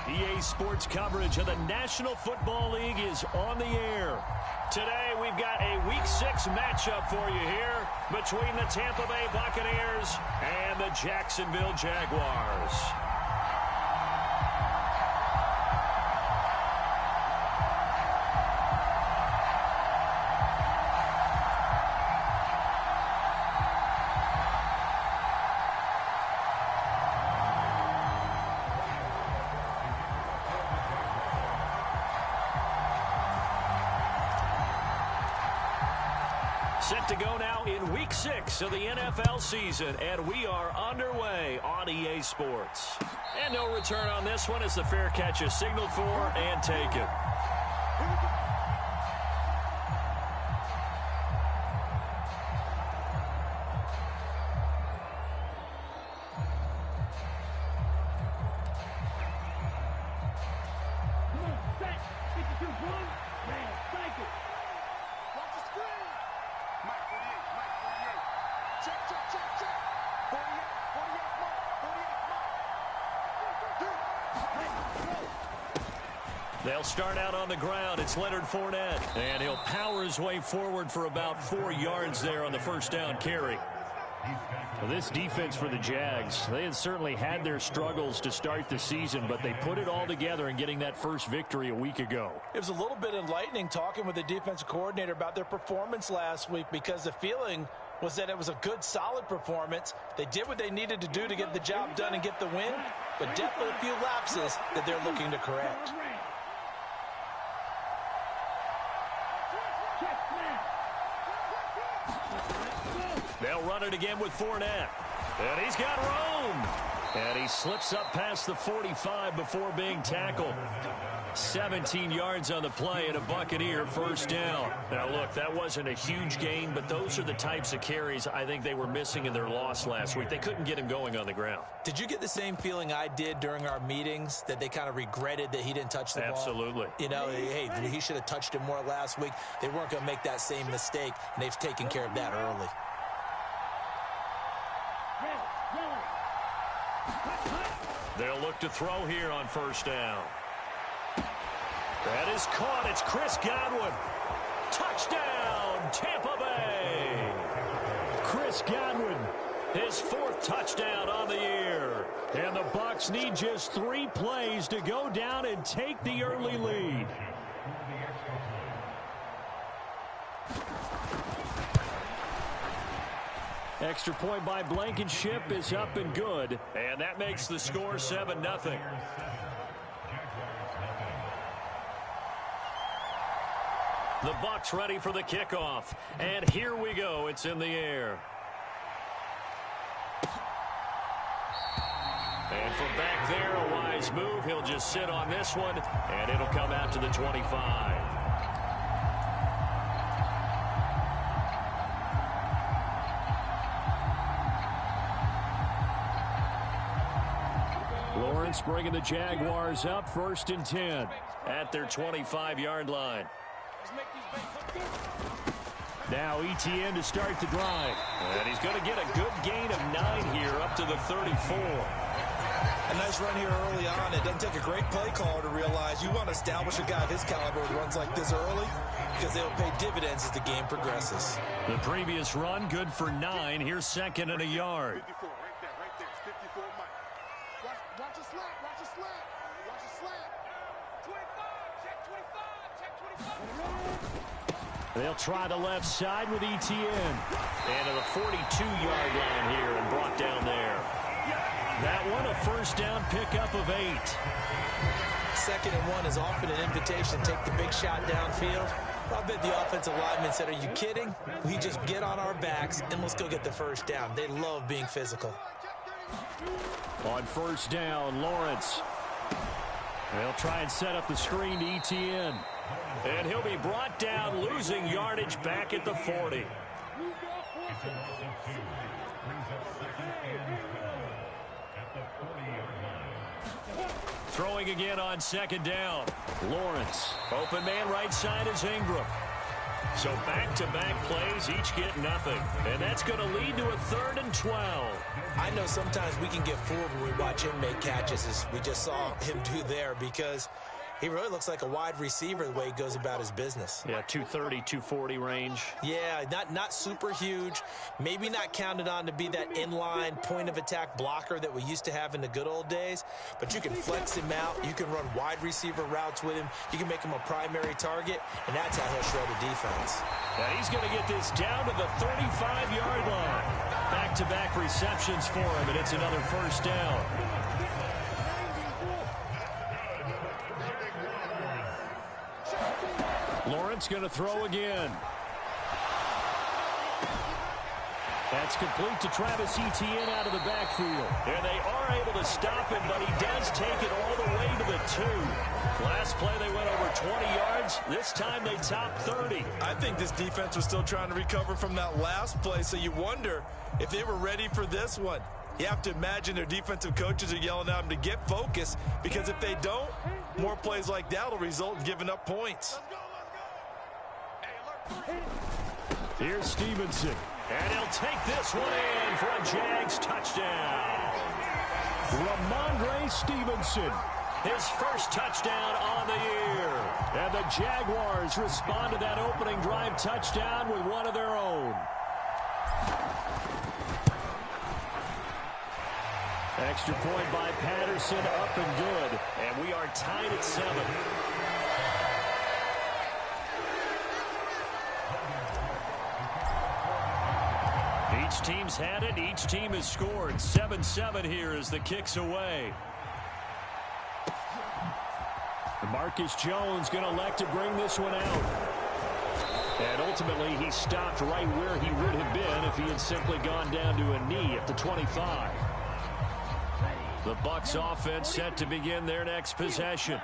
EA Sports coverage of the National Football League is on the air. Today, we've got a Week 6 matchup for you here between the Tampa Bay Buccaneers and the Jacksonville Jaguars. Set to go now in Week 6 of the NFL season, and we are underway on EA Sports. And no return on this one as the fair catch is signaled for and taken. They'll start out on the ground. It's Leonard Fournette. And he'll power his way forward for about 4 yards there on the first down carry. Well, this defense for the Jags, they had certainly had their struggles to start the season, but they put it all together in getting that first victory a week ago. It was a little bit enlightening talking with the defensive coordinator about their performance last week, because the feeling was that it was a good, solid performance. They did what they needed to do to get the job done and get the win, but definitely a few lapses that they're looking to correct. They'll run it again with Fournette. And he's got room. And he slips up past the 45 before being tackled. 17 yards on the play and a Buccaneer first down. Now, look, that wasn't a huge gain, but those are the types of carries I think they were missing in their loss last week. They couldn't get him going on the ground. Did you get the same feeling I did during our meetings, that they kind of regretted that he didn't touch the ball? Absolutely. You know, hey, he should have touched it more last week. They weren't going to make that same mistake, and they've taken care of that early. They'll look to throw here on first down. That is caught. It's Chris Godwin. Touchdown, Tampa Bay. Chris Godwin, his 4th touchdown on the year. And the Bucs need just 3 plays to go down and take the early lead. Extra point by Blankenship is up and good. And that makes the score 7-0. The Bucs ready for the kickoff. And here we go. It's in the air. And from back there, a wise move. He'll just sit on this one, and it'll come out to the 25. Lawrence bringing the Jaguars up, 1st and 10 at their 25-yard line. Now Etienne to start the drive. And he's going to get a good gain of 9 here up to the 34. A nice run here early on. It doesn't take a great play caller to realize you want to establish a guy of his caliber with runs like this early, because they'll pay dividends as the game progresses. The previous run good for 9. Here's 2nd and a yard. Watch a slant, watch a slant, watch a slant. 25, check 25, check 25. They'll try the left side with Etienne. And to the 42-yard line here and brought down there. That one a first down pickup of 8. 2nd and 1 is often an invitation to take the big shot downfield. I bet the offensive lineman said, are you kidding? We just get on our backs and let's go get the first down. They love being physical. On first down, Lawrence. They'll try and set up the screen to Etienne. And he'll be brought down, losing yardage back at the 40. Throwing again on 2nd down. Lawrence. Open man right side is Ingram. So back-to-back plays, each get nothing. And that's going to lead to a 3rd and 12. I know sometimes we can get fooled when we watch him make catches, as we just saw him do there, because he really looks like a wide receiver the way he goes about his business. Yeah, 230, 240 range. Yeah, not super huge. Maybe not counted on to be that inline point-of-attack blocker that we used to have in the good old days. But you can flex him out. You can run wide receiver routes with him. You can make him a primary target, and that's how he'll shred a defense. Now he's going to get this down to the 35-yard line. Back-to-back receptions for him, and it's another first down. Lawrence going to throw again. That's complete to Travis Etienne out of the backfield. And they are able to stop him, but he does take it all the way to the 2. Last play they went over 20 yards. This time they top 30. I think this defense was still trying to recover from that last play, so you wonder if they were ready for this one. You have to imagine their defensive coaches are yelling at them to get focused, because if they don't, more plays like that will result in giving up points. Here's Stevenson. And he'll take this one in for a Jags touchdown. Ramondre Stevenson, his first touchdown on the year. And the Jaguars respond to that opening drive touchdown with one of their own. Extra point by Patterson, up and good. And we are tied at 7. Each team's had it. Each team has scored. 7-7 here as the kick's away. Marcus Jones going to elect to bring this one out. And ultimately, he stopped right where he would have been if he had simply gone down to a knee at the 25. The Bucs offense set to begin their next possession.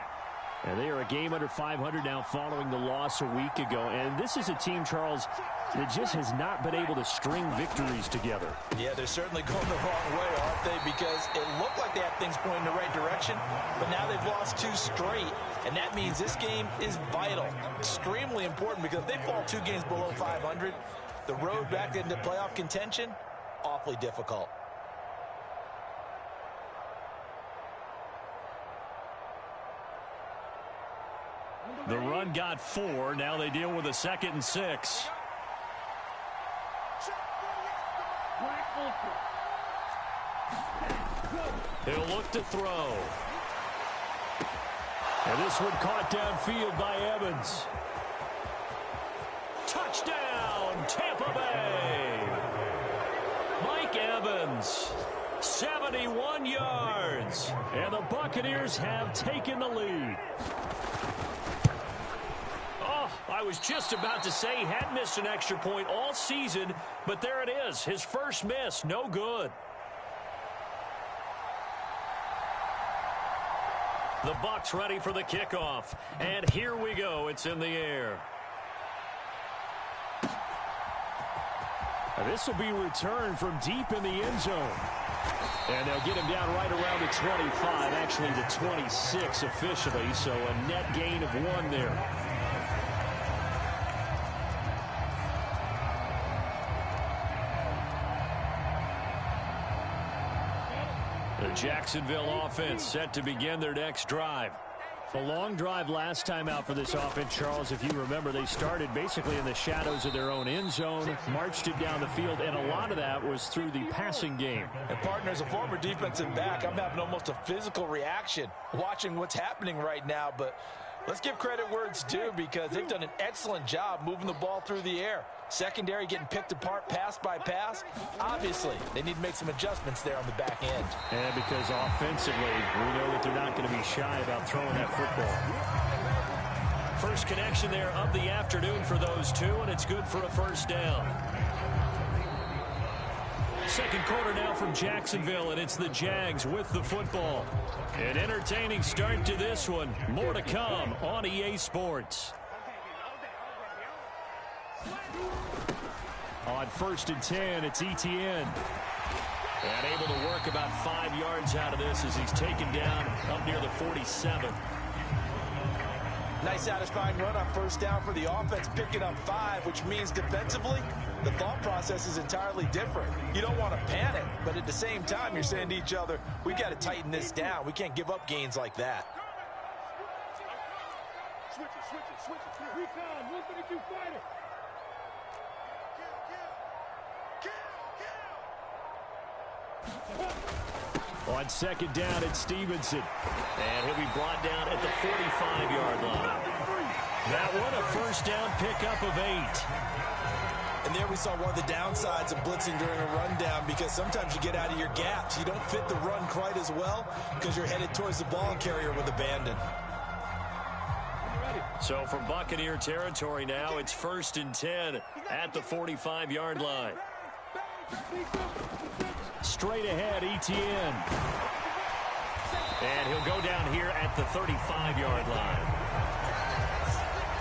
And they are a game under 500 now following the loss a week ago. And this is a team, Charles, that just has not been able to string victories together. Yeah, they're certainly going the wrong way, aren't they? Because it looked like they had things pointing in the right direction, but now they've lost 2 straight. And that means this game is vital, extremely important, because if they fall 2 games below 500, the road back into playoff contention, awfully difficult. The run got 4. Now they deal with a 2nd and 6. He'll look to throw. And this one caught downfield by Evans. Touchdown, Tampa Bay. Mike Evans, 71 yards. And the Buccaneers have taken the lead. I was just about to say he hadn't missed an extra point all season, but there it is. His first miss, no good. The Bucs ready for the kickoff. And here we go. It's in the air. This will be returned from deep in the end zone. And they'll get him down right around the 25, actually the 26 officially, so a net gain of 1 there. The Jacksonville offense set to begin their next drive. A long drive last time out for this offense, Charles. If you remember, they started basically in the shadows of their own end zone, marched it down the field, and a lot of that was through the passing game. And, partner, as a former defensive back, I'm having almost a physical reaction watching what's happening right now. But let's give credit where it's due, because they've done an excellent job moving the ball through the air. Secondary getting picked apart pass by pass. Obviously, they need to make some adjustments there on the back end. And because offensively, we know that they're not going to be shy about throwing that football. First connection there of the afternoon for those two, and it's good for a first down. Second quarter now from Jacksonville, and it's the Jags with the football. An entertaining start to this one. More to come on EA Sports. On 1st and 10, it's Etienne. And able to work about 5 yards out of this as he's taken down up near the 47. Nice satisfying run on first down for the offense, picking up 5, which means defensively, the thought process is entirely different. You don't want to panic, but at the same time, you're saying to each other, we got to tighten this down. We can't give up gains like that. Switch it. Recon, 132 fighter. On second down, it's Stevenson. And he'll be brought down at the 45-yard line. That one a first down pickup of 8. And there we saw one of the downsides of blitzing during a rundown, because sometimes you get out of your gaps. You don't fit the run quite as well because you're headed towards the ball carrier with abandon. So from Buccaneer territory now, it's 1st and 10 at the 45-yard line. Straight ahead, Etienne. And he'll go down here at the 35-yard line.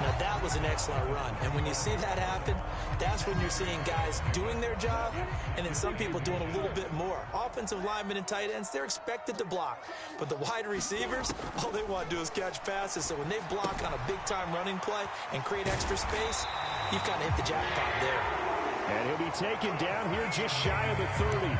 Now that was an excellent run, and when you see that happen, that's when you're seeing guys doing their job and then some people doing a little bit more. Offensive linemen and tight ends, they're expected to block, but the wide receivers, all they want to do is catch passes. So when they block on a big-time running play and create extra space, you've kind of hit the jackpot there. And he'll be taken down here just shy of the 30.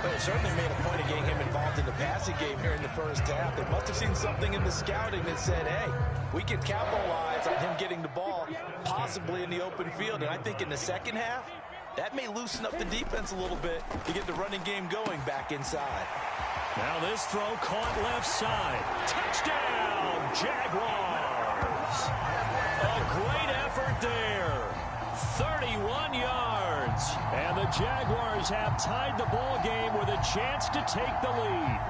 Well, it certainly made a point of getting him involved in the passing game here in the first half. They must have seen something in the scouting that said, hey, we can capitalize on him getting the ball possibly in the open field. And I think in the second half, that may loosen up the defense a little bit to get the running game going back inside. Now this throw caught left side. Touchdown, Jaguars. A great effort there. 31 yards. And the Jaguars have tied the ball game with a chance to take the lead.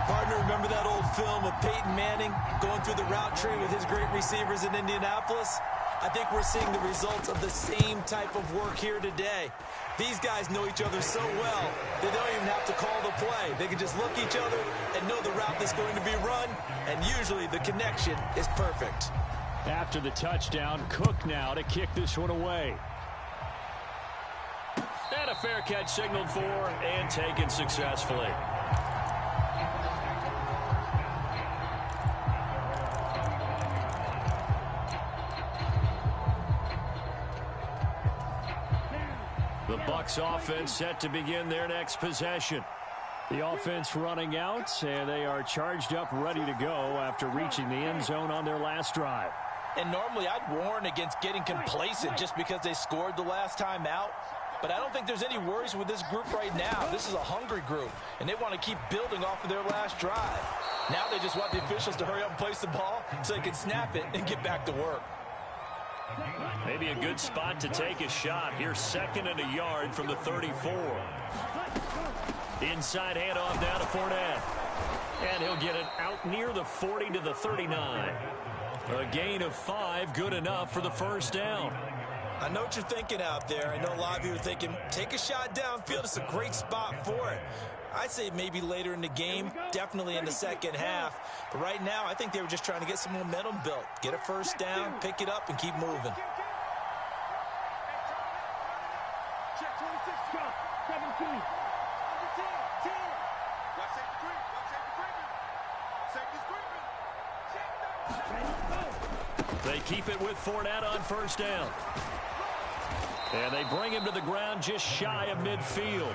Partner, remember that old film of Peyton Manning going through the route tree with his great receivers in Indianapolis? I think we're seeing the results of the same type of work here today. These guys know each other so well, they don't even have to call the play. They can just look each other and know the route that's going to be run, and usually the connection is perfect. After the touchdown, Cook now to kick this one away. And a fair catch signaled for and taken successfully. The Bucs offense set to begin their next possession. The offense running out, and they are charged up, ready to go after reaching the end zone on their last drive. And normally I'd warn against getting complacent just because they scored the last time out. But I don't think there's any worries with this group right now. This is a hungry group, and they want to keep building off of their last drive. Now they just want the officials to hurry up and place the ball so they can snap it and get back to work. Maybe a good spot to take a shot. Here's 2nd and a yard from the 34. Inside handoff now to Fournette. And he'll get it out near the 40 to the 39. A gain of 5, good enough for the first down. I know what you're thinking out there. I know a lot of you are thinking, take a shot downfield. It's a great spot for it. I'd say maybe later in the game, definitely in the second half. But right now, I think they were just trying to get some momentum built. Get a first down, pick it up, and keep moving. Check 26, go. 17. They keep it with Fournette on first down. And they bring him to the ground just shy of midfield.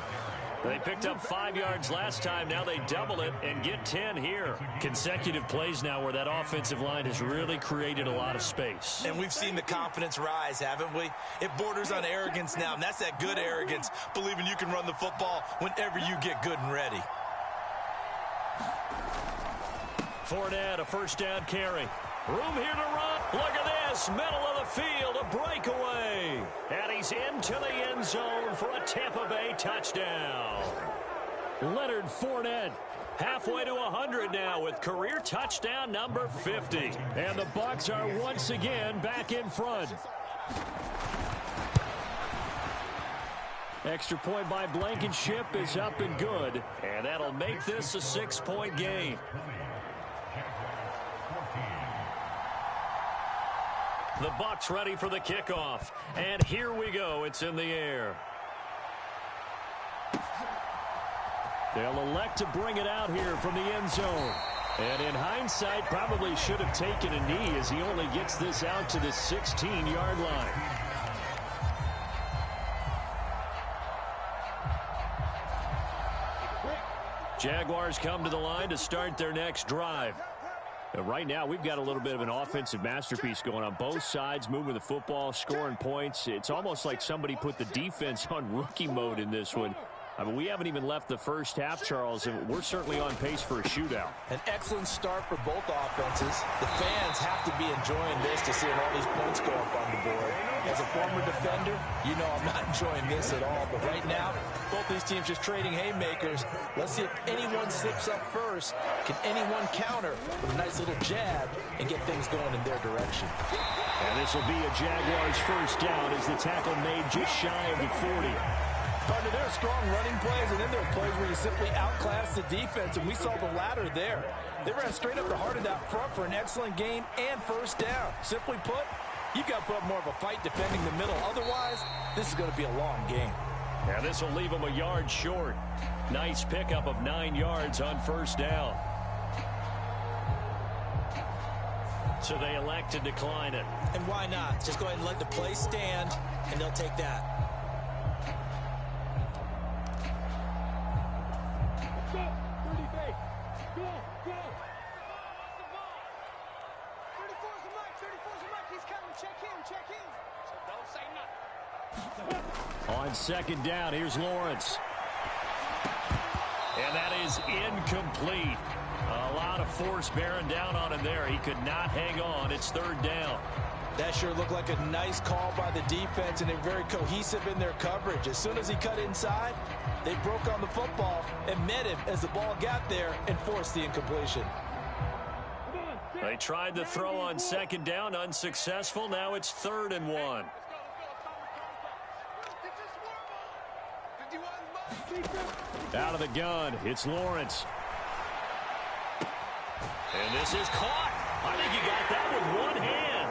They picked up 5 yards last time. Now they double it and get 10 here. Consecutive plays now where that offensive line has really created a lot of space. And we've seen the confidence rise, haven't we? It borders on arrogance now, and that's that good arrogance, believing you can run the football whenever you get good and ready. Fournette, a first down carry. Room here to run. Look at this. Middle of the field. A breakaway. And he's into the end zone for a Tampa Bay touchdown. Leonard Fournette. Halfway to 100 now with career touchdown number 50. And the Bucs are once again back in front. Extra point by Blankenship is up and good. And that'll make this a 6-point game. The Bucs ready for the kickoff. And here we go. It's in the air. They'll elect to bring it out here from the end zone. And in hindsight, probably should have taken a knee as he only gets this out to the 16-yard line. Jaguars come to the line to start their next drive. Right now, we've got a little bit of an offensive masterpiece going on. Both sides moving the football, scoring points. It's almost like somebody put the defense on rookie mode in this one. I mean, we haven't even left the first half, Charles, and we're certainly on pace for a shootout. An excellent start for both offenses. The fans have to be enjoying this to see all these points go up on the board. As a former defender, you know I'm not enjoying this at all. But right now, both these teams just trading haymakers. Let's see if anyone slips up first. Can anyone counter with a nice little jab and get things going in their direction? And this will be a Jaguars first down as the tackle made just shy of the 40. Partner, there are strong running plays, and then there are plays where you simply outclass the defense, and we saw the latter there. They ran straight up the heart of that front for an excellent gain and first down. Simply put, you've got to put up more of a fight defending the middle. Otherwise, this is going to be a long game. Yeah, this will leave them a yard short. Nice pickup of 9 yards on first down. So they elect to decline it. And why not? Just go ahead and let the play stand, and they'll take that. On second down, here's Lawrence. And that is incomplete. A lot of force bearing down on him there. He could not hang on. It's third down. That sure looked like a nice call by the defense, and they're very cohesive in their coverage. As soon as he cut inside, they broke on the football and met him as the ball got there and forced the incompletion. They tried to throw on second down, unsuccessful. Now it's 3rd and 1. Out of the gun, it's Lawrence. And this is caught. I think he got that with one hand.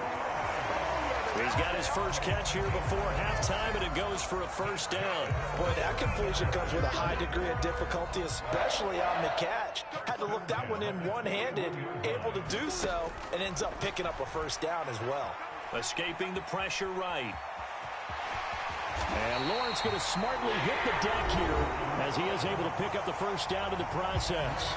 He's got his first catch here before halftime, and it goes for a first down. Boy, that completion comes with a high degree of difficulty, especially on the catch. Had to look that one in one-handed, able to do so, and ends up picking up a first down as well. Escaping the pressure right. And Lawrence going to smartly hit the deck here as he is able to pick up the first down in the process.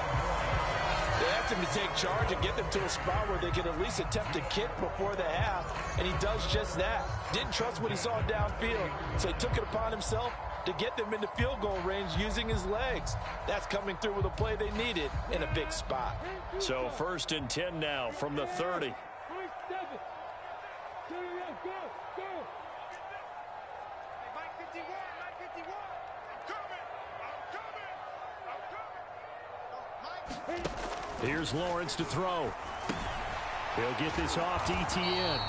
They asked him to take charge and get them to a spot where they could at least attempt a kick before the half, and he does just that. Didn't trust what he saw downfield, so he took it upon himself to get them into field goal range using his legs. That's coming through with a play they needed in a big spot. So 1st and 10 now from the 30. Here's Lawrence to throw. He'll get this off to Etienne.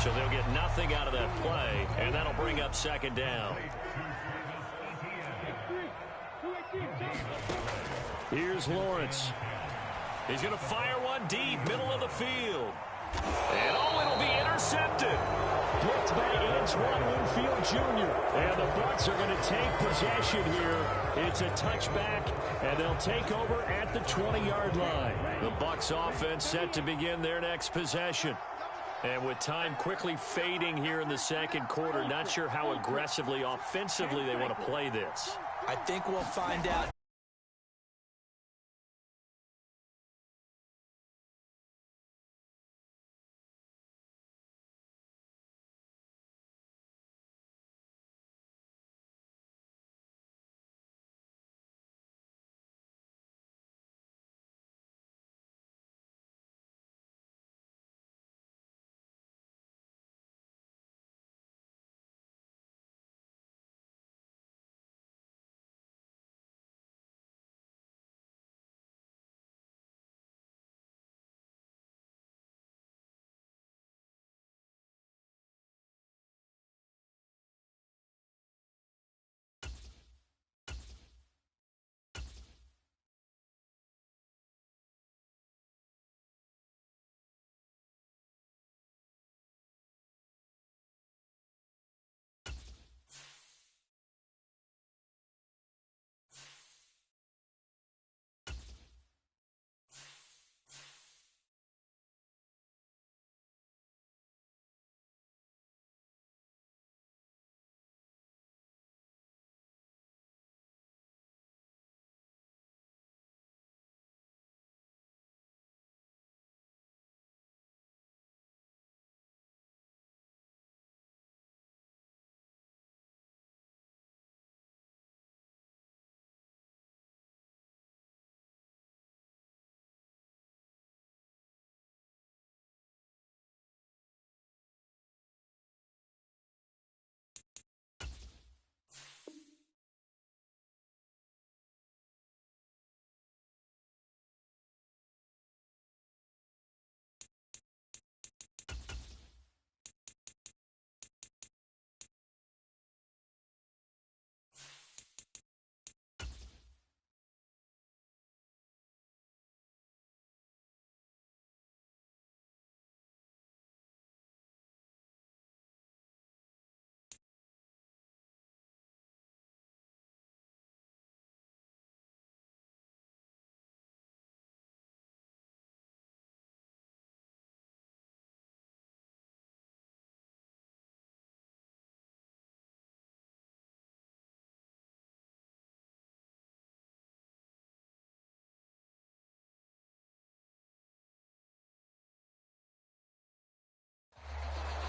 So they'll get nothing out of that play, and that'll bring up second down. Here's Lawrence. He's going to fire one deep, middle of the field. And it'll be intercepted. Blitzed by Antoine Winfield Jr. And the Bucs are going to take possession here. It's a touchback, and they'll take over at the 20-yard line. The Bucs offense set to begin their next possession. And with time quickly fading here in the second quarter, not sure how aggressively, offensively they want to play this. I think we'll find out.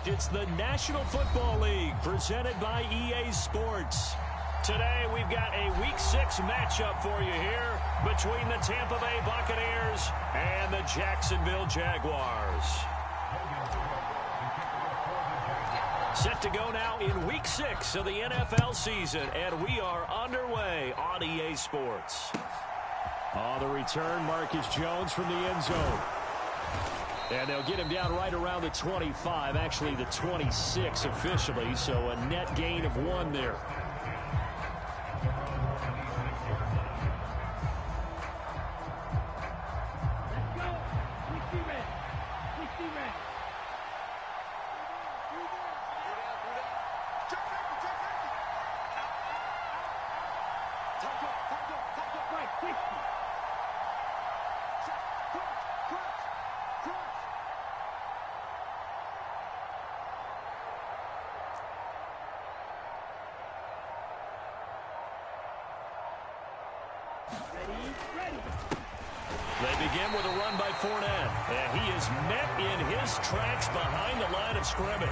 It's the National Football League presented by EA Sports. Today we've got a Week 6 matchup for you here between the Tampa Bay Buccaneers and the Jacksonville Jaguars. Set to go now in Week 6 of the NFL season, and we are underway on EA Sports. On the return, Marcus Jones from the end zone. And they'll get him down right around the 25, actually the 26 officially, so a net gain of 1 there. They begin with a run by Fournette, and he is met in his tracks behind the line of scrimmage.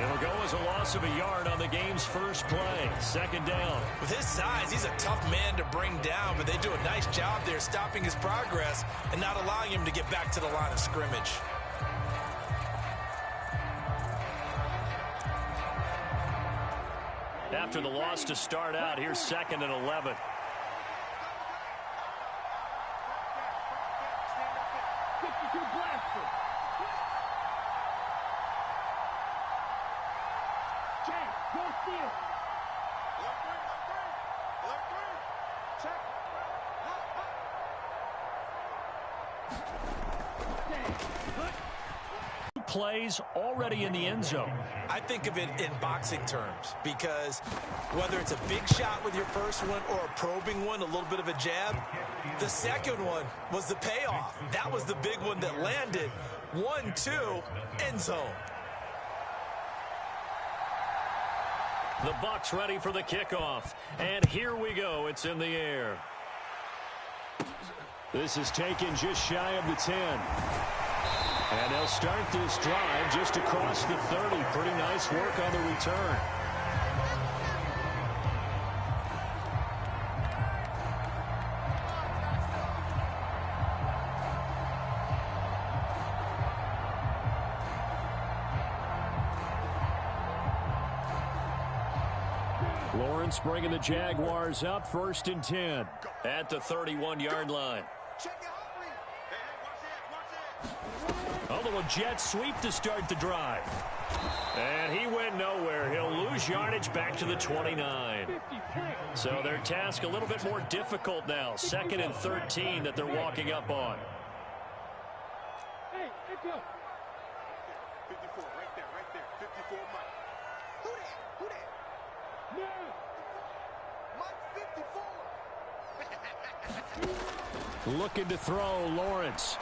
It'll go as a loss of a yard on the game's first play. Second down. With his size, he's a tough man to bring down, but they do a nice job there stopping his progress and not allowing him to get back to the line of scrimmage. After the loss to start out, here's 2nd and 11. Plays already in the end zone. I think of it in boxing terms because whether it's a big shot with your first one or a probing one, a little bit of a jab, the second one was the payoff. That was the big one that landed. 1-2, end zone. The Bucs ready for the kickoff. And here we go. It's in the air. This is taken just shy of the 10. And they'll start this drive just across the 30. Pretty nice work on the return. Lawrence bringing the Jaguars up, 1st and 10 at the 31-yard line. A little jet sweep to start the drive. And he went nowhere. He'll lose yardage back to the 29. So their task a little bit more difficult now. 2nd and 13 that they're walking up on. Hey, let's go. 54, right there. 54, Mike. Who that? No. Mike 54. Looking to throw, Lawrence.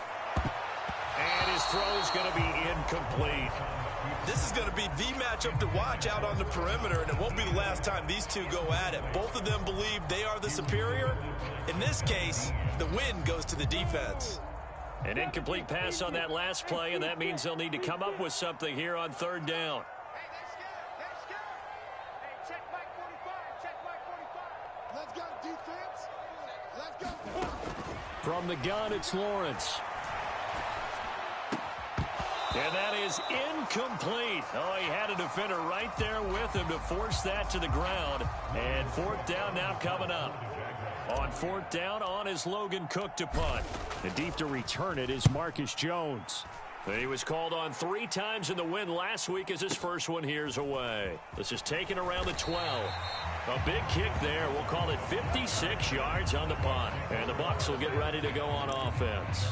And his throw is going to be incomplete. This is going to be the matchup to watch out on the perimeter, and it won't be the last time these two go at it. Both of them believe they are the superior. In this case, the win goes to the defense. An incomplete pass on that last play, and that means they'll need to come up with something here on 3rd down. Hey, they're scared. Hey, check Mike 45. Check Mike 45. Let's go, defense. Let's go. From the gun, it's Lawrence. And that is incomplete. Oh, he had a defender right there with him to force that to the ground. And 4th down now coming up. On 4th down, on is Logan Cook to punt. And deep to return it is Marcus Jones. He was called on 3 times in the win last week as his first one here's away. This is taken around the 12. A big kick there. We'll call it 56 yards on the punt. And the Bucs will get ready to go on offense.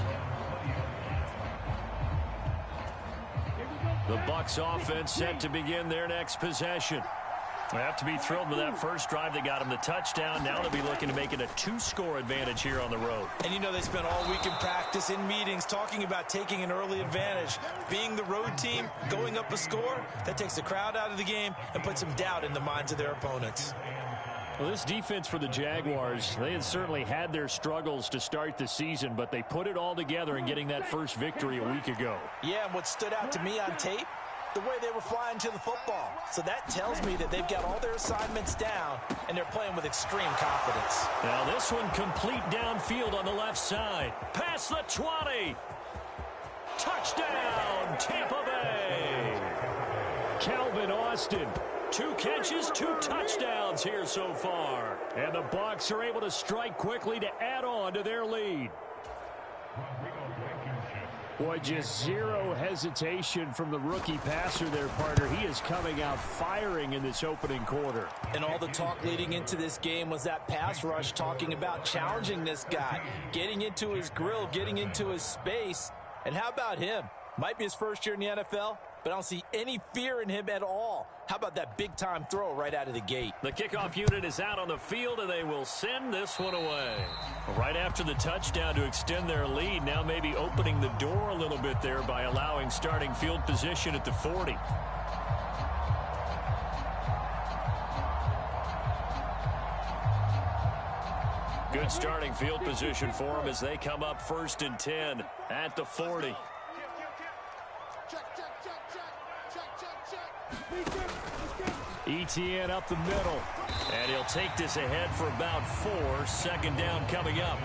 The Bucs offense set to begin their next possession. They have to be thrilled with that first drive that got them the touchdown. Now they'll be looking to make it a 2-score advantage here on the road. And you know they spent all week in practice, in meetings, talking about taking an early advantage. Being the road team, going up a score, that takes the crowd out of the game and puts some doubt in the minds of their opponents. Well, this defense for the Jaguars, they had certainly had their struggles to start the season, but they put it all together in getting that first victory a week ago. Yeah, and what stood out to me on tape, the way they were flying to the football. So that tells me that they've got all their assignments down, and they're playing with extreme confidence. Now this one complete downfield on the left side. Past the 20. Touchdown, Tampa Bay. Calvin Austin. 2 catches, 2 touchdowns here so far. And the Bucs are able to strike quickly to add on to their lead. Boy, just zero hesitation from the rookie passer there, partner. He is coming out firing in this opening quarter. And all the talk leading into this game was that pass rush, talking about challenging this guy, getting into his grill, getting into his space. And how about him? Might be his first year in the NFL, but I don't see any fear in him at all. How about that big-time throw right out of the gate? The kickoff unit is out on the field, and they will send this one away. Right after the touchdown to extend their lead, now maybe opening the door a little bit there by allowing starting field position at the 40. Good starting field position for them as they come up 1st and 10 at the 40. Etienne up the middle. And he'll take this ahead for about 4. 2nd down coming up.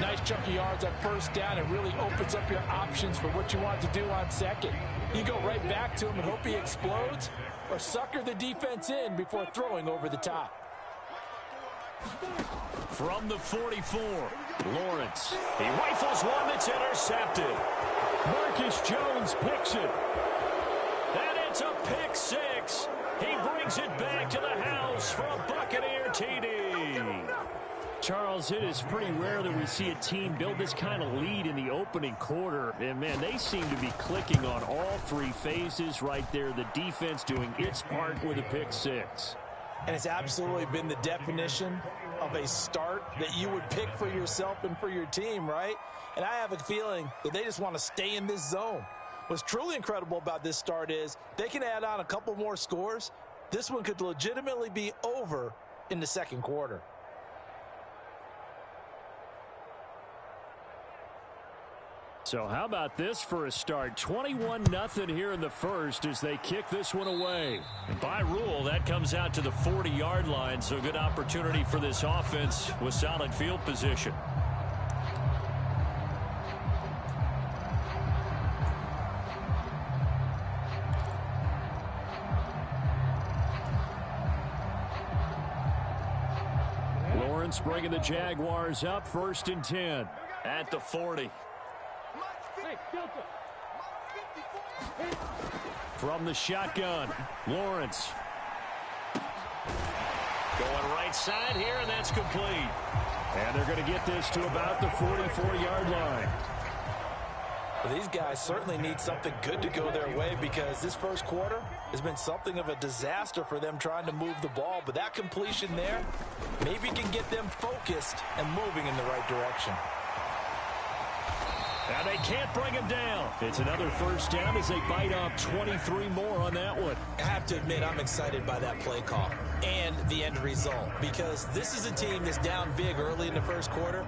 Nice chunk of yards on 1st down. It really opens up your options for what you want to do on 2nd. You go right back to him and hope he explodes, or sucker the defense in before throwing over the top. From the 44, Lawrence. He rifles one that's intercepted. Marcus Jones picks it. And it's a pick 6. He brings it back to the house for a Buccaneer TD. Charles, it is pretty rare that we see a team build this kind of lead in the opening quarter. And, man, they seem to be clicking on all 3 phases right there. The defense doing its part with a pick 6. And it's absolutely been the definition of a start that you would pick for yourself and for your team, right? And I have a feeling that they just want to stay in this zone. What's truly incredible about this start is they can add on a couple more scores. This one could legitimately be over in the 2nd quarter. So how about this for a start? 21-0 here in the 1st as they kick this one away. And by rule, that comes out to the 40-yard line, so good opportunity for this offense with solid field position. Lawrence bringing the Jaguars up 1st and 10 at the 40. From the shotgun, Lawrence. Going right side here, and that's complete. And they're going to get this to about the 44-yard line. Well, these guys certainly need something good to go their way because this 1st quarter has been something of a disaster for them trying to move the ball. But that completion there maybe can get them focused and moving in the right direction. And they can't bring him down. It's another 1st down as they bite off 23 more on that one. I have to admit, I'm excited by that play call and the end result because this is a team that's down big early in the 1st quarter,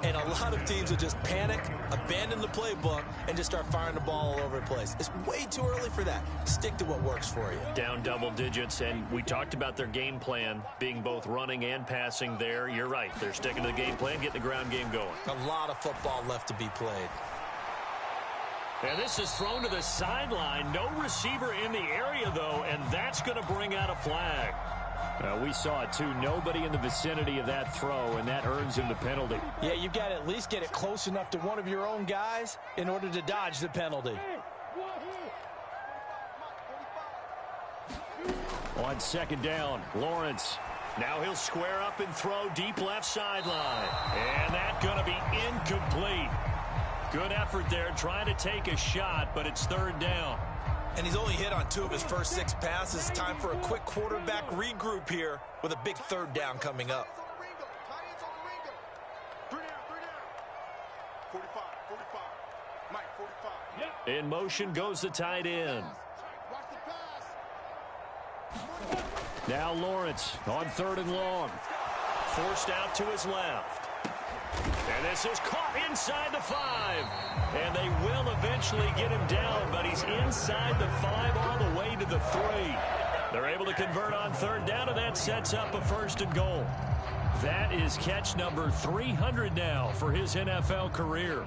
and a lot of teams will just panic, abandon the playbook, and just start firing the ball all over the place. It's way too early for that. Stick to what works for you. Down double digits, and we talked about their game plan being both running and passing there. You're right. They're sticking to the game plan, getting the ground game going. A lot of football left to be played. And this is thrown to the sideline. No receiver in the area, though, and that's going to bring out a flag. We saw it, too. Nobody in the vicinity of that throw, and that earns him the penalty. Yeah, you've got to at least get it close enough to one of your own guys in order to dodge the penalty. On 2nd down, Lawrence. Now he'll square up and throw deep left sideline. And that's going to be incomplete. Good effort there, trying to take a shot, but it's 3rd down. And he's only hit on 2 of his first 6 passes. Time for a quick quarterback regroup here with a big 3rd down coming up. 3 down. 45. Mike, 45. In motion goes the tight end. Watch the pass. Now Lawrence on 3rd and long. Forced out to his left. And This is caught inside the 5. And they will eventually get him down, but he's inside the 5 all the way to the 3. They're able to convert on third down, and that sets up a 1st and goal. That is catch number 300 now for his NFL career.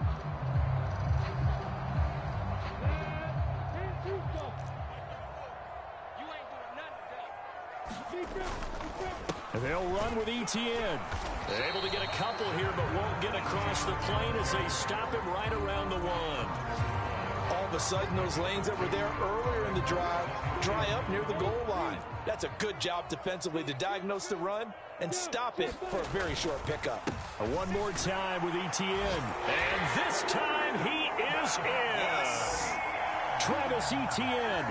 And they'll run with Etienne. They're able to get a couple here, but won't get across the plane as they stop him right around the 1. All of a sudden, those lanes that were there earlier in the drive dry up near the goal line. That's a good job defensively to diagnose the run and stop it for a very short pickup. One more time with Etienne. And this time he is in. Yes. Travis Etienne,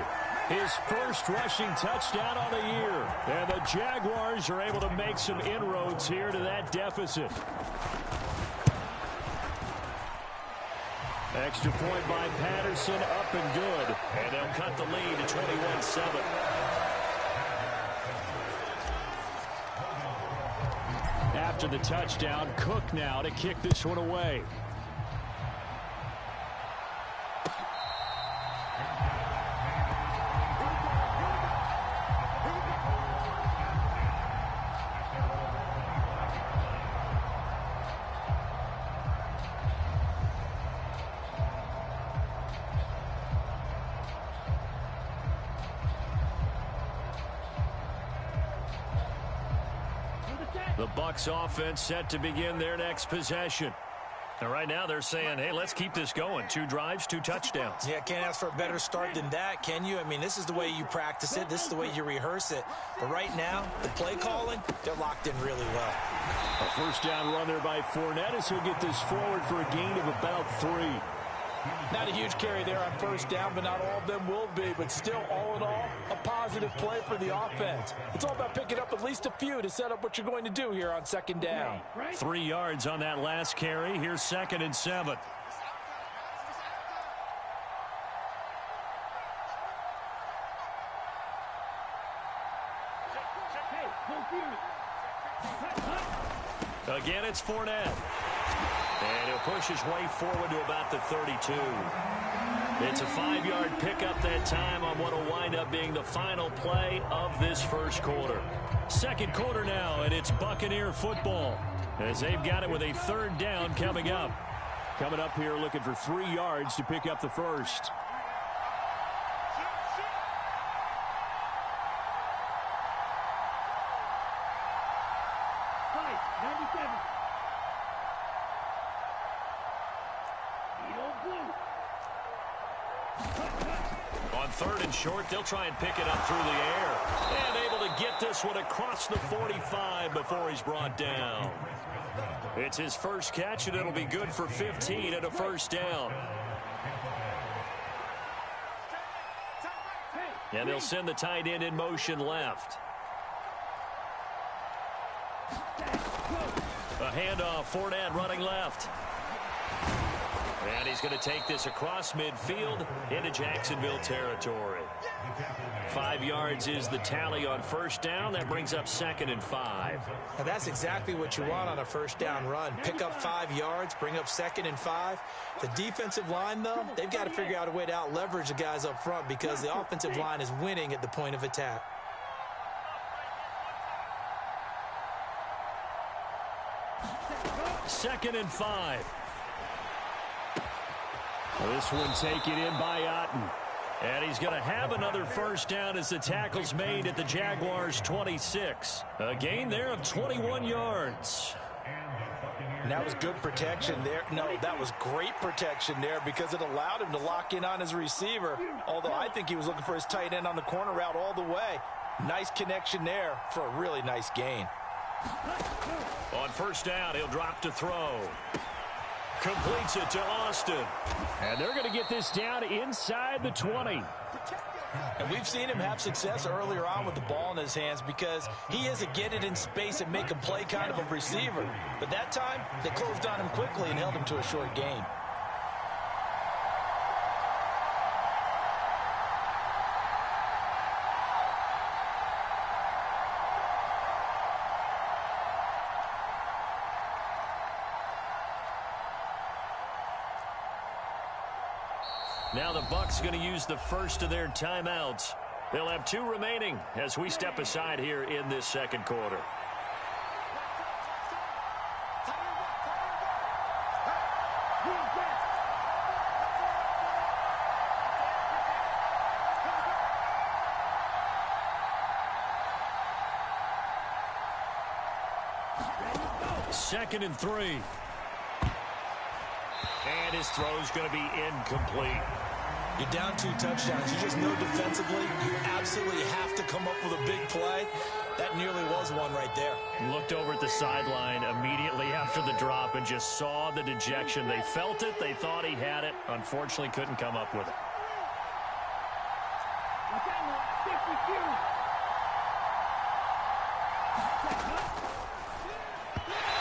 his first rushing touchdown on the year. And the Jaguars are able to make some inroads here to that deficit. Extra point by Patterson, up and good. And they'll cut the lead to 21-7. After the touchdown, Cook now to kick this one away. The Bucs offense set to begin their next possession. And right now they're saying, hey, let's keep this going. 2 drives, 2 touchdowns. Yeah, can't ask for a better start than that, can you? I mean, this is the way you practice it. This is the way you rehearse it. But right now, the play calling, they're locked in really well. A first down run there by Fournette as he'll get this forward for a gain of about 3. Not a huge carry there on first down, but not all of them will be. But still, all in all, a positive play for the offense. It's all about picking up at least a few to set up what you're going to do here on second down. 3 yards on that last carry. Here's 2nd and 7. Again, it's Fournette. And he'll push his way forward to about the 32. It's a 5-yard pickup that time on what will wind up being the final play of this first quarter. Second quarter now, and it's Buccaneer football as they've got it with a 3rd down coming up. Coming up here looking for 3 yards to pick up the first. On 3rd and short, they'll try and pick it up through the air. And able to get this one across the 45 before he's brought down. It's his first catch, and it'll be good for 15 and a first down. And they'll send the tight end in motion left. A handoff, Fournette running left. And he's going to take this across midfield into Jacksonville territory. 5 yards is the tally on first down. That brings up 2nd and 5. Now that's exactly what you want on a first down run. Pick up 5 yards, bring up 2nd and 5. The defensive line, though, they've got to figure out a way to out-leverage the guys up front because the offensive line is winning at the point of attack. Second and 5. This one taken in by Otten. And he's going to have another first down as the tackle's made at the Jaguars' 26. A gain there of 21 yards. And that was good protection there. No, that was great protection there because it allowed him to lock in on his receiver. Although I think he was looking for his tight end on the corner route all the way. Nice connection there for a really nice gain. On first down, he'll drop to throw. Completes it to Austin. And they're going to get this down inside the 20. And we've seen him have success earlier on with the ball in his hands because he is a get it in space and make a play kind of a receiver. But that time, they closed on him quickly and held him to a short gain. Now the Bucs going to use the first of their timeouts. They'll have 2 remaining as we step aside here in this second quarter. Second and 3. And his throw's going to be incomplete. You're down 2 touchdowns. You just know defensively you absolutely have to come up with a big play. That nearly was one right there. Looked over at the sideline immediately after the drop and just saw the dejection. They felt it. They thought he had it. Unfortunately, couldn't come up with it.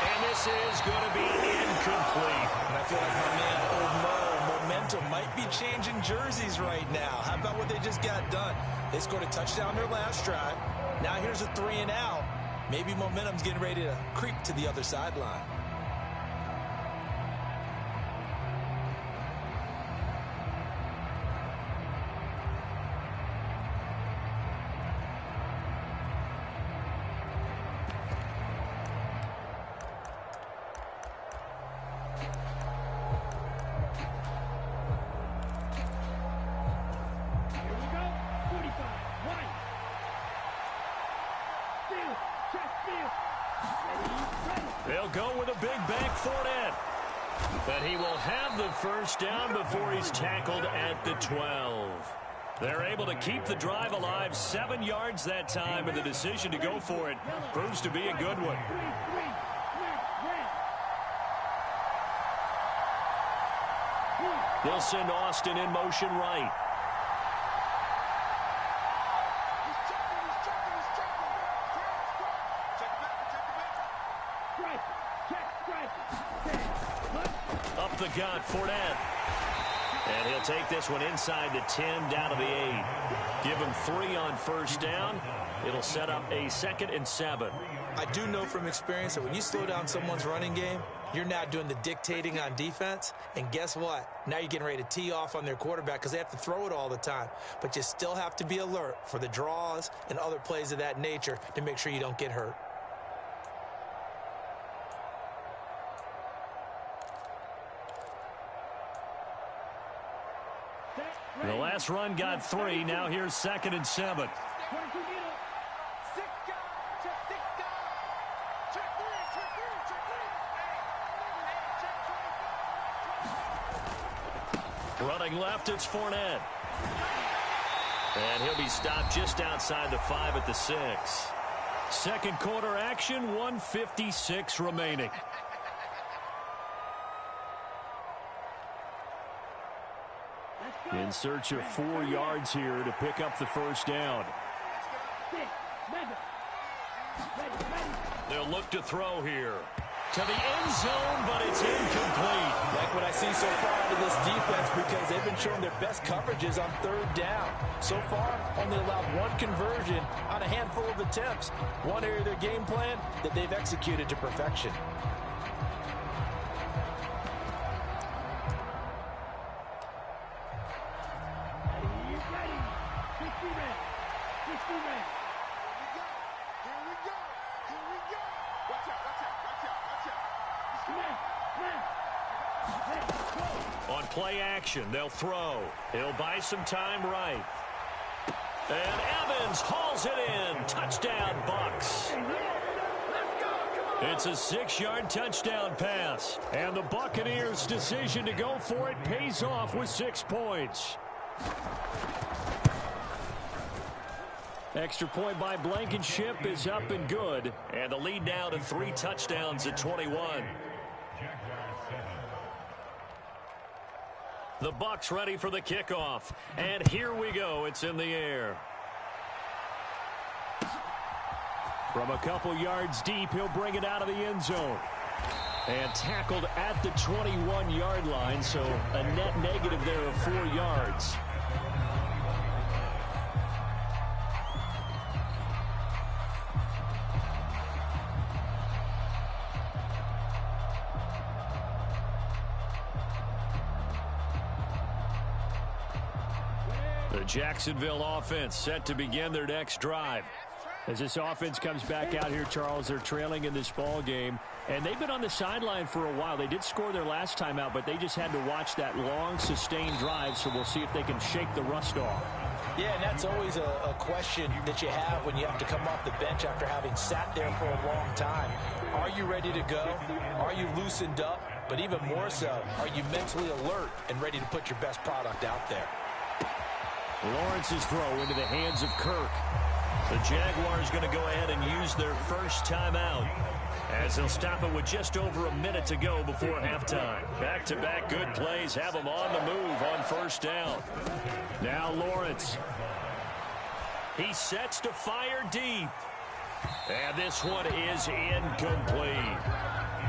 And this is going to be incomplete. And I feel like my man, Old Mo, momentum might be changing jerseys right now. How about what they just got done? They scored a touchdown their last drive. Now here's a 3 and out. Maybe momentum's getting ready to creep to the other sideline. They'll go with a big bank Fournette. But he will have the first down before he's tackled at the 12. They're able to keep the drive alive, 7 yards that time, and the decision to go for it proves to be a good one. They'll send Austin in motion right. Up the gut, Fournette. And he'll take this one inside the 10, down to the 8. Give him 3 on first down. It'll set up a 2nd and 7. I do know from experience that when you slow down someone's running game, you're now doing the dictating on defense. And guess what? Now you're getting ready to tee off on their quarterback because they have to throw it all the time. But you still have to be alert for the draws and other plays of that nature to make sure you don't get hurt. The last run got 3. Now here's 2nd and 7. Running left, it's Fournette. And he'll be stopped just outside the 5 at the 6. Second quarter action, 1:56 remaining. In search of 4 yards here to pick up the first down. They'll look to throw here. To the end zone, but it's incomplete. Like what I see so far out of this defense because they've been showing their best coverages on 3rd down. So far, only allowed 1 conversion on a handful of attempts. One area of their game plan that they've executed to perfection. On play action, they'll throw. He'll buy some time right. And Evans hauls it in. Touchdown, Bucs. It's a 6-yard touchdown pass. And the Buccaneers' decision to go for it pays off with 6 points. Extra point by Blankenship is up and good. And the lead now to 3 touchdowns at 21. The Bucs ready for the kickoff. And here we go. It's in the air. From a couple yards deep, he'll bring it out of the end zone. And tackled at the 21-yard line, so a net negative there of 4 yards. The Jacksonville offense set to begin their next drive. As this offense comes back out here, Charles, they're trailing in this ball game. And they've been on the sideline for a while. They did score their last time out, but they just had to watch that long, sustained drive. So we'll see if they can shake the rust off. Yeah, and that's always a question that you have when you have to come off the bench after having sat there for a long time. Are you ready to go? Are you loosened up? But even more so, are you mentally alert and ready to put your best product out there? Lawrence's throw into the hands of Kirk. The Jaguars going to go ahead and use their first timeout, as they'll stop it with just over a minute to go before halftime. Back-to-back good plays have them on the move on first down. Now Lawrence. He sets to fire deep. And this one is incomplete.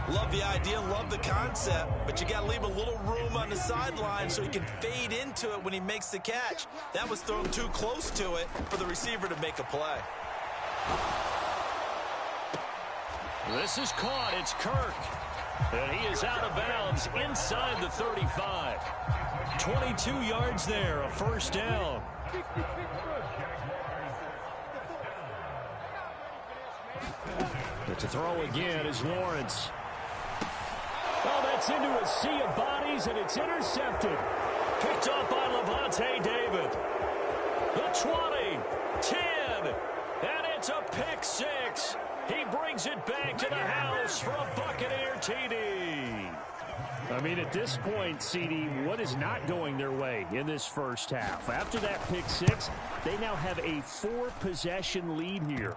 Love the idea, love the concept, but you got to leave a little room on the sideline so he can fade into it when he makes the catch. That was thrown too close to it for the receiver to make a play. This is caught. It's Kirk. And he is out of bounds inside the 35. 22 yards there, a first down. But to throw again is Lawrence. Well, that's into a sea of bodies, and it's intercepted. Picked up by Levante David. The 20, 10, and it's a pick six. He brings it back to the house for a Buccaneer TD. I mean, at this point, CD, what is not going their way in this first half? After that pick six, they now have a 4-possession lead here.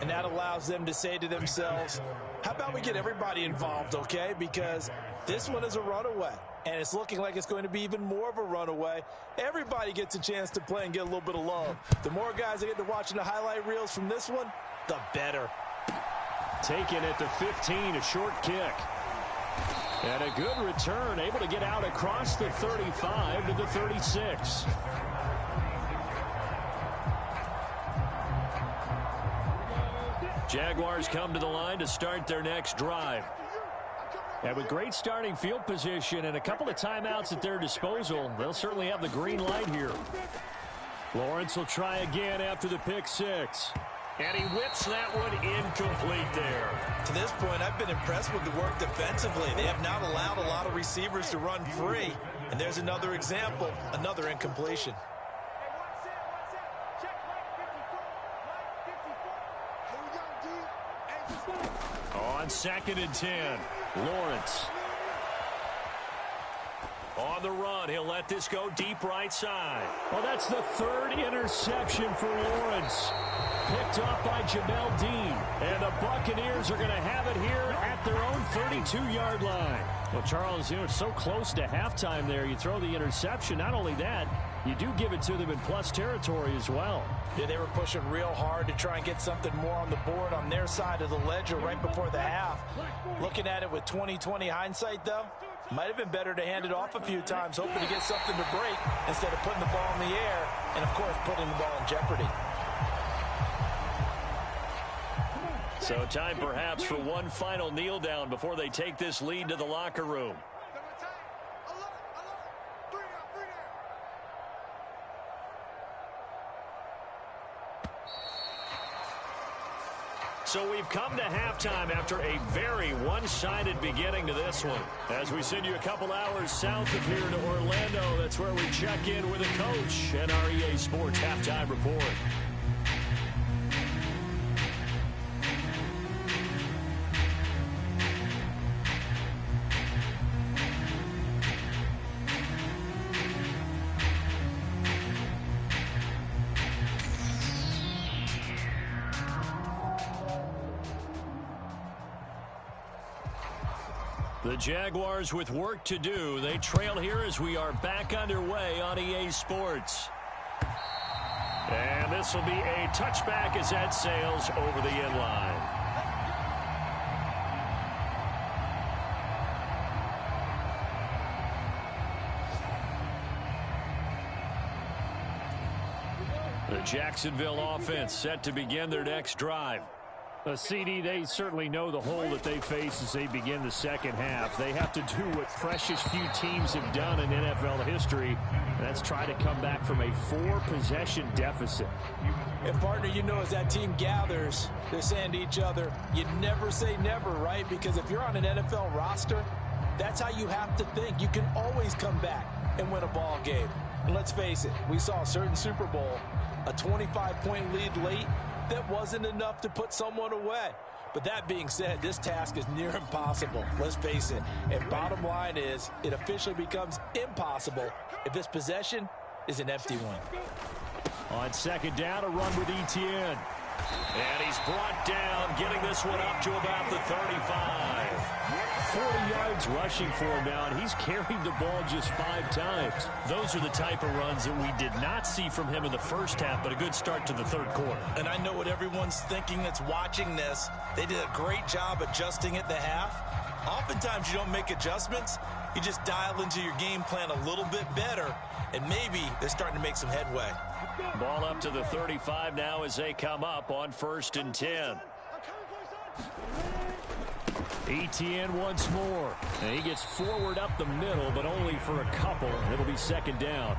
And that allows them to say to themselves, how about we get everybody involved, okay? Because this one is a runaway, and it's looking like it's going to be even more of a runaway. Everybody gets a chance to play and get a little bit of love. The more guys that get to watching the highlight reels from this one, the better. Taken at the 15, a short kick. And a good return, able to get out across the 35 to the 36. Jaguars come to the line to start their next drive. And with great starting field position and a couple of timeouts at their disposal, they'll certainly have the green light here. Lawrence will try again after the pick six. And he whips that one incomplete there. To this point, I've been impressed with the work defensively. They have not allowed a lot of receivers to run free. And there's another example, another incompletion. On 2nd and 10, Lawrence. On the run, he'll let this go deep right side. Well, that's the 3rd interception for Lawrence. Picked up by Jamel Dean. And the Buccaneers are going to have it here at their own 32-yard line. Well, Charles, you know, it's so close to halftime there. You throw the interception. Not only that, you do give it to them in plus territory as well. Yeah, they were pushing real hard to try and get something more on the board on their side of the ledger right before the half. Looking at it with 20/20 hindsight, though, might have been better to hand it off a few times, hoping to get something to break instead of putting the ball in the air and, of course, putting the ball in jeopardy. So time perhaps for one final kneel down before they take this lead to the locker room. So we've come to halftime after a very one-sided beginning to this one. As we send you a couple hours south of here to Orlando, that's where we check in with the coach and our EA Sports Halftime Report. The Jaguars with work to do. They trail here as we are back underway on EA Sports. And this will be a touchback as that sails over the end line. The Jacksonville offense set to begin their next drive. CD, they certainly know the hole that they face as they begin the second half. They have to do what precious few teams have done in NFL history. That's try to come back from a 4-possession deficit. And, partner, you know, as that team gathers, they're saying to each other, you never say never, right? Because if you're on an NFL roster, that's how you have to think. You can always come back and win a ball game. And let's face it, we saw a certain Super Bowl, a 25-point lead late, that wasn't enough to put someone away. But that being said, this task is near impossible. Let's face it. And bottom line is, it officially becomes impossible if this possession is an empty one. On second down, a run with Etienne. And he's brought down, getting this one up to about the 35. 40 yards rushing for him now, and he's carried the ball just 5 times. Those are the type of runs that we did not see from him in the first half, but a good start to the third quarter. And I know what everyone's thinking that's watching this. They did a great job adjusting at the half. Oftentimes you don't make adjustments. You just dial into your game plan a little bit better, and maybe they're starting to make some headway. Ball up to the 35 now as they come up on 1st and 10. Etienne once more. And he gets forward up the middle, but only for a couple. It'll be second down.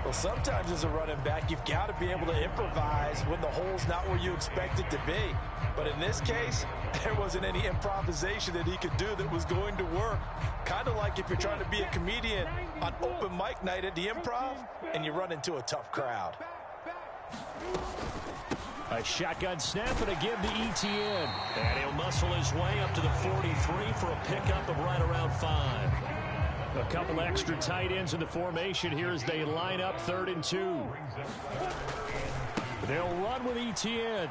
Well, sometimes as a running back, you've got to be able to improvise when the hole's not where you expect it to be. But in this case, there wasn't any improvisation that he could do that was going to work. Kind of like if you're trying to be a comedian on open mic night at the Improv and you run into a tough crowd. A shotgun snap and a give to Etienne. And he'll muscle his way up to the 43 for a pickup of right around 5. A couple extra tight ends in the formation here as they line up 3rd and 2. They'll run with Etienne.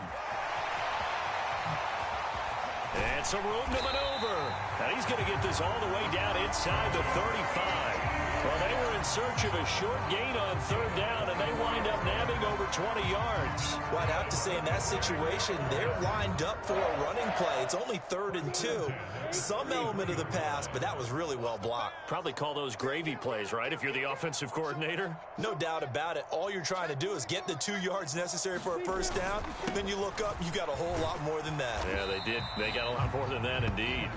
And some room to maneuver. And he's going to get this all the way down inside the 35. Well, they were in search of a short gain on 3rd down, and they wind up nabbing over 20 yards. Well, I'd have to say in that situation, they're lined up for a running play. It's only 3rd and 2. Some element of the pass, but that was really well blocked. Probably call those gravy plays, right, if you're the offensive coordinator? No doubt about it. All you're trying to do is get the 2 yards necessary for a first down. Then you look up, you got a whole lot more than that. Yeah, they did. They got a lot more than that, indeed.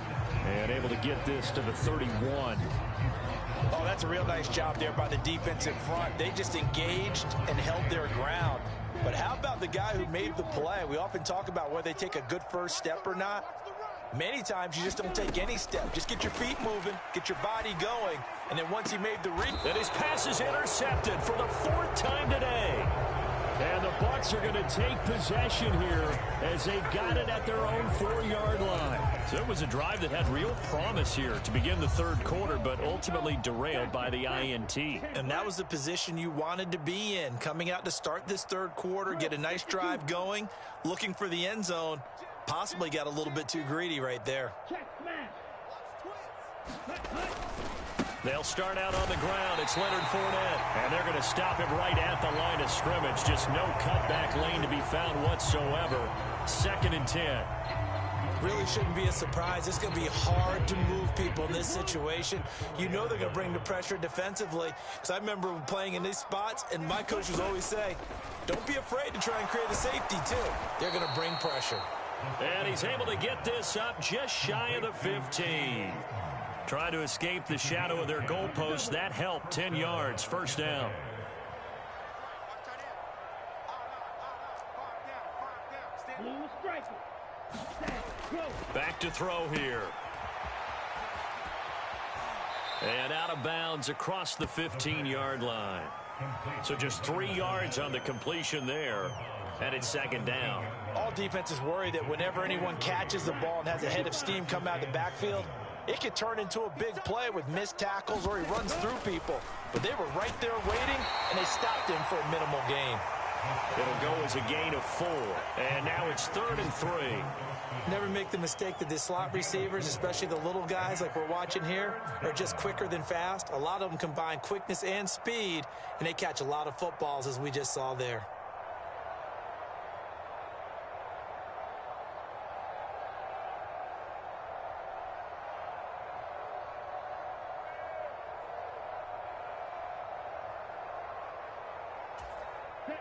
And able to get this to the 31. Oh, that's a real nice job there by the defensive front. They just engaged and held their ground. But how about the guy who made the play? We often talk about whether they take a good first step or not. Many times you just don't take any step. Just get your feet moving, get your body going, and then once he made the read. And his pass is intercepted for the 4th time today. And the Bucs are going to take possession here as they've got it at their own 4-yard line. So it was a drive that had real promise here to begin the third quarter, but ultimately derailed by the INT. And that was the position you wanted to be in, coming out to start this third quarter, get a nice drive going, looking for the end zone. Possibly got a little bit too greedy right there. They'll start out on the ground. It's Leonard Fournette. And they're going to stop him right at the line of scrimmage. Just no cutback lane to be found whatsoever. 2nd and 10. Really shouldn't be a surprise. It's going to be hard to move people in this situation. You know they're going to bring the pressure defensively. Because I remember playing in these spots, and my coaches always say, don't be afraid to try and create a safety, too. They're going to bring pressure. And he's able to get this up just shy of the 15. Trying to escape the shadow of their goalpost. That helped. 10 yards. First down. Back to throw here. And out of bounds across the 15-yard line. So just 3 yards on the completion there. And it's 2nd down. All defenses worry that whenever anyone catches the ball and has a head of steam come out of the backfield, it could turn into a big play with missed tackles or he runs through people. But they were right there waiting, and they stopped him for a minimal gain. It'll go as a gain of 4. And now it's 3rd and 3. Never make the mistake that the slot receivers, especially the little guys like we're watching here, are just quicker than fast. A lot of them combine quickness and speed, and they catch a lot of footballs, as we just saw there.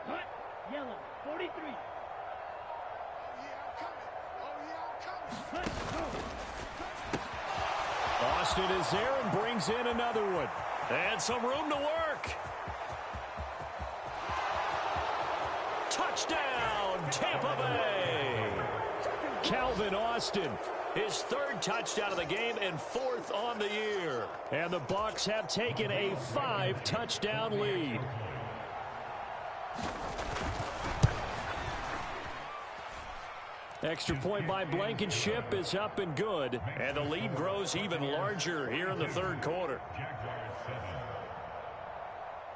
Hot, yellow, 43. Austin is there and brings in another one. And some room to work. Touchdown, Tampa Bay. Calvin Austin. His third touchdown of the game and fourth on the year. And the Bucs have taken a 5-touchdown lead. Extra point by Blankenship is up and good. And the lead grows even larger here in the third quarter.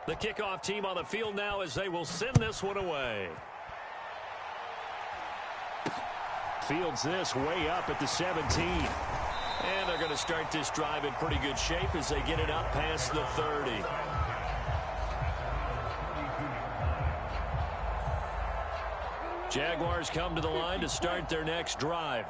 The kickoff team on the field now as they will send this one away. Fields this way up at the 17. And they're going to start this drive in pretty good shape as they get it up past the 30. Jaguars come to the line to start their next drive.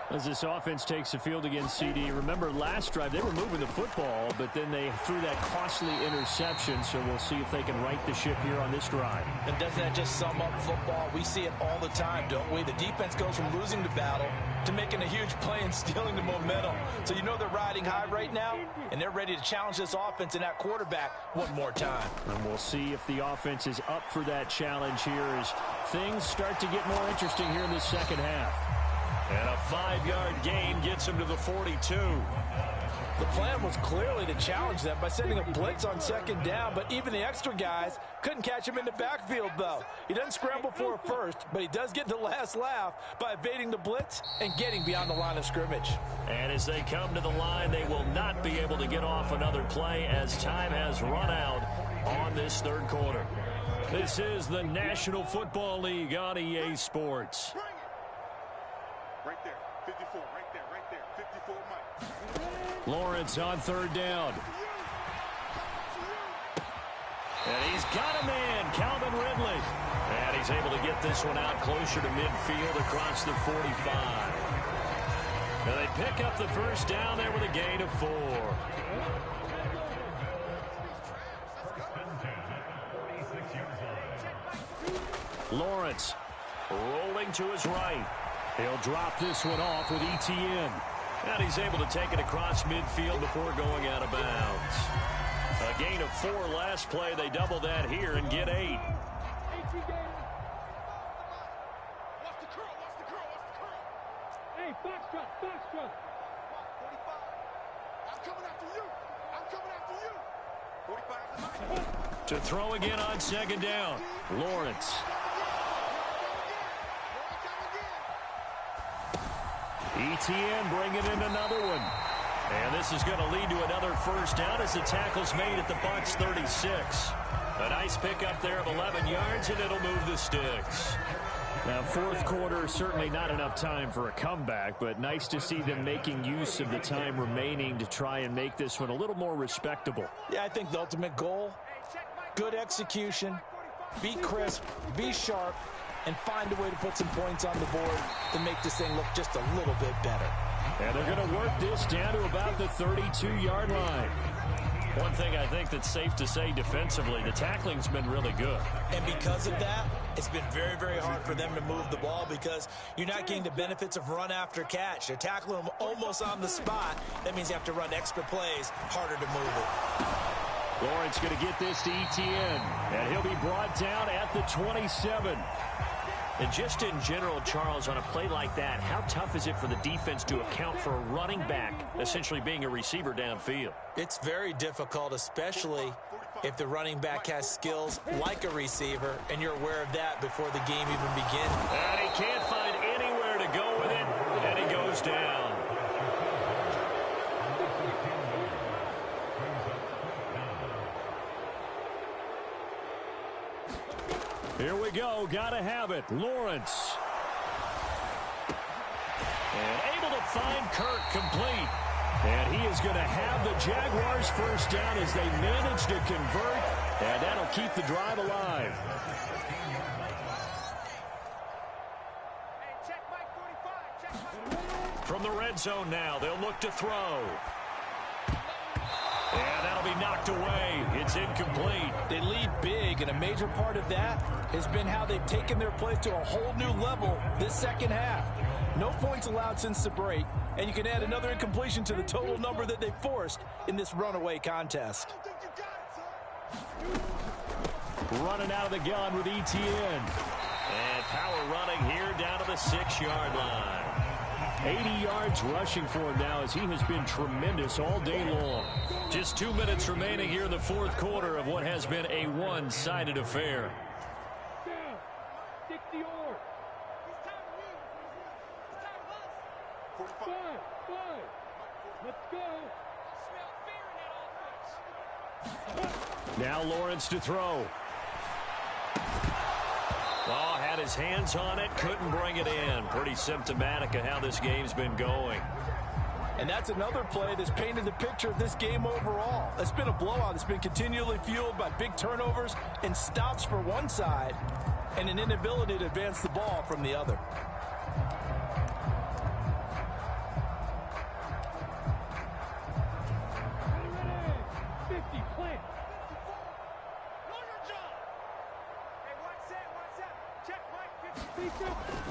As this offense takes the field against CD, remember last drive they were moving the football, but then they threw that costly interception, so we'll see if they can right the ship here on this drive. And doesn't that just sum up football? We see it all the time, don't we? The defense goes from losing the battle to making a huge play and stealing the momentum. So you know they're riding high right now, and they're ready to challenge this offense and that quarterback one more time. And we'll see if the offense is up for that challenge here as things start to get more interesting here in the second half. And a 5-yard gain gets him to the 42. The plan was clearly to challenge them by sending a blitz on second down, but even the extra guys couldn't catch him in the backfield, though. He doesn't scramble for a first, but he does get the last laugh by evading the blitz and getting beyond the line of scrimmage. And as they come to the line, they will not be able to get off another play as time has run out on this third quarter. This is the National Football League on EA Sports. Right there, 54, right there, 54, Mike. Lawrence on third down. And he's got a man, Calvin Ridley. And he's able to get this one out closer to midfield across the 45. And they pick up the first down there with a gain of 4. Lawrence Rolling to his right. He'll drop this one off with ETN. And he's able to take it across midfield before going out of bounds. A gain of 4 last play. They double that here and get 8. Watch the curl. Hey, Foxtrot. 45. I'm coming after you. 45 To throw again on second down. Lawrence. ETN bringing in another one. And this is going to lead to another first down as the tackle's made at the Bucs 36. A nice pickup there of 11 yards, and it'll move the sticks. Now, fourth quarter, certainly not enough time for a comeback, but nice to see them making use of the time remaining to try and make this one a little more respectable. Yeah, I think the ultimate goal, good execution, be crisp, be sharp, and find a way to put some points on the board to make this thing look just a little bit better. And they're going to work this down to about the 32-yard line. One thing I think that's safe to say defensively, the tackling's been really good. And because of that, it's been very, very hard for them to move the ball because you're not getting the benefits of run after catch. They're tackling them almost on the spot. That means you have to run extra plays, harder to move it. Lawrence going to get this to ETN, and he'll be brought down at the 27. And just in general, Charles, on a play like that, how tough is it for the defense to account for a running back essentially being a receiver downfield? It's very difficult, especially if the running back has skills like a receiver, and you're aware of that before the game even begins. And he can't find anywhere to go with it, and he goes down. Here we go. Gotta have it. Lawrence. And able to find Kirk complete. And he is going to have the Jaguars first down as they manage to convert. And that'll keep the drive alive. From the red zone now, they'll look to throw. And that'll be knocked away. It's incomplete. They lead big, and a major part of that has been how they've taken their play to a whole new level this second half. No points allowed since the break, and you can add another incompletion to the total number that they forced in this runaway contest. Running out of the gun with ETN. And power running here down to the 6-yard line. 80 yards rushing for him now as he has been tremendous all day long. Just 2 minutes remaining here in the fourth quarter of what has been a one-sided affair. Now Lawrence to throw. Oh, had his hands on it, couldn't bring it in. Pretty symptomatic of how this game's been going. And that's another play that's painted the picture of this game overall. It's been a blowout. It's been continually fueled by big turnovers and stops for one side and an inability to advance the ball from the other.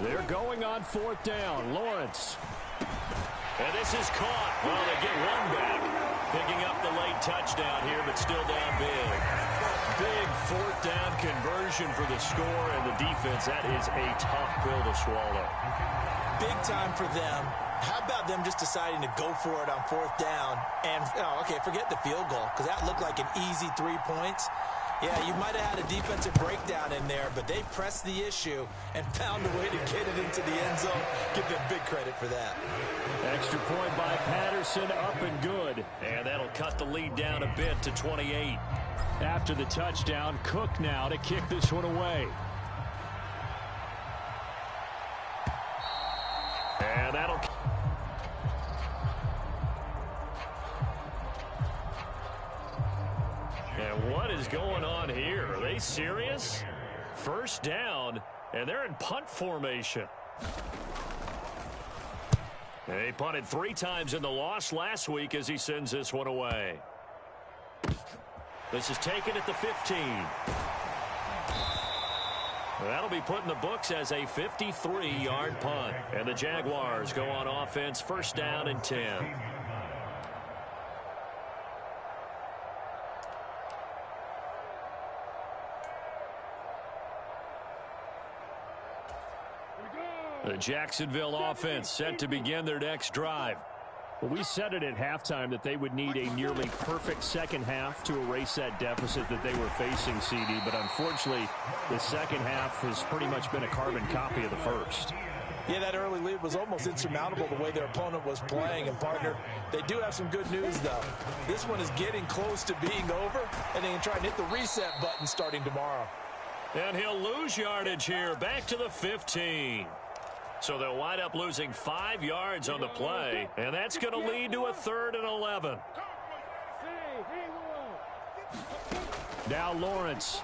They're going on fourth down. Lawrence. And this is caught. Well, they get one back. Picking up the late touchdown here, but still down big. Big fourth down conversion for the score, and the defense, that is a tough pill to swallow. Big time for them. How about them just deciding to go for it on fourth down? And, okay, forget the field goal, because that looked like an easy 3 points. Yeah, you might have had a defensive breakdown in there, but they pressed the issue and found a way to get it into the end zone. Give them big credit for that. Extra point by Patterson, up and good. And that'll cut the lead down a bit to 28. After the touchdown, Cook now to kick this one away. And that'll... And what is going on here? Are they serious? First down, and they're in punt formation. They punted 3 times in the loss last week as he sends this one away. This is taken at the 15. That'll be put in the books as a 53-yard punt. And the Jaguars go on offense, first down and 10. The Jacksonville offense set to begin their next drive. Well, we said it at halftime that they would need a nearly perfect second half to erase that deficit that they were facing, CD. But unfortunately, the second half has pretty much been a carbon copy of the first. Yeah, that early lead was almost insurmountable the way their opponent was playing. And, partner, they do have some good news, though. This one is getting close to being over, and they can try and hit the reset button starting tomorrow. And he'll lose yardage here, back to the 15. So they'll wind up losing 5 yards on the play, and that's going to lead to a 3rd and 11. Now Lawrence.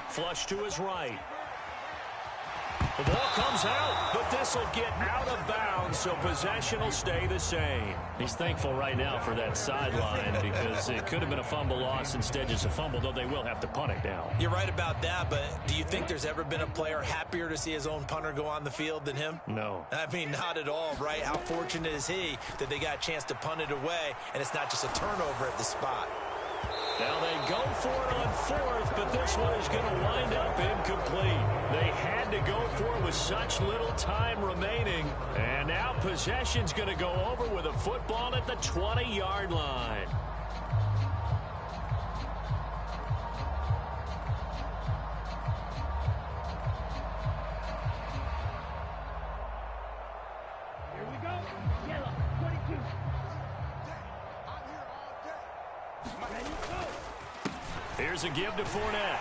Flush to his right. The ball comes out, but this will get out of bounds, so possession will stay the same. He's thankful right now for that sideline because it could have been a fumble loss, instead just a fumble, though they will have to punt it down. You're right about that, but do you think there's ever been a player happier to see his own punter go on the field than him? No. I mean, not at all, right? How fortunate is he that they got a chance to punt it away, and it's not just a turnover at the spot. Now they go for it on 4th, but this one is going to wind up incomplete. They had to go for it with such little time remaining. And now possession's going to go over with a football at the 20-yard line. Here we go. Yellow, 22. Here's a give to Fournette.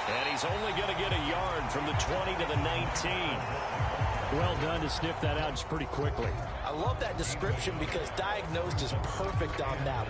And he's only going to get a yard from the 20 to the 19. Well done to sniff that out just pretty quickly. I love that description because diagnosed is perfect on that.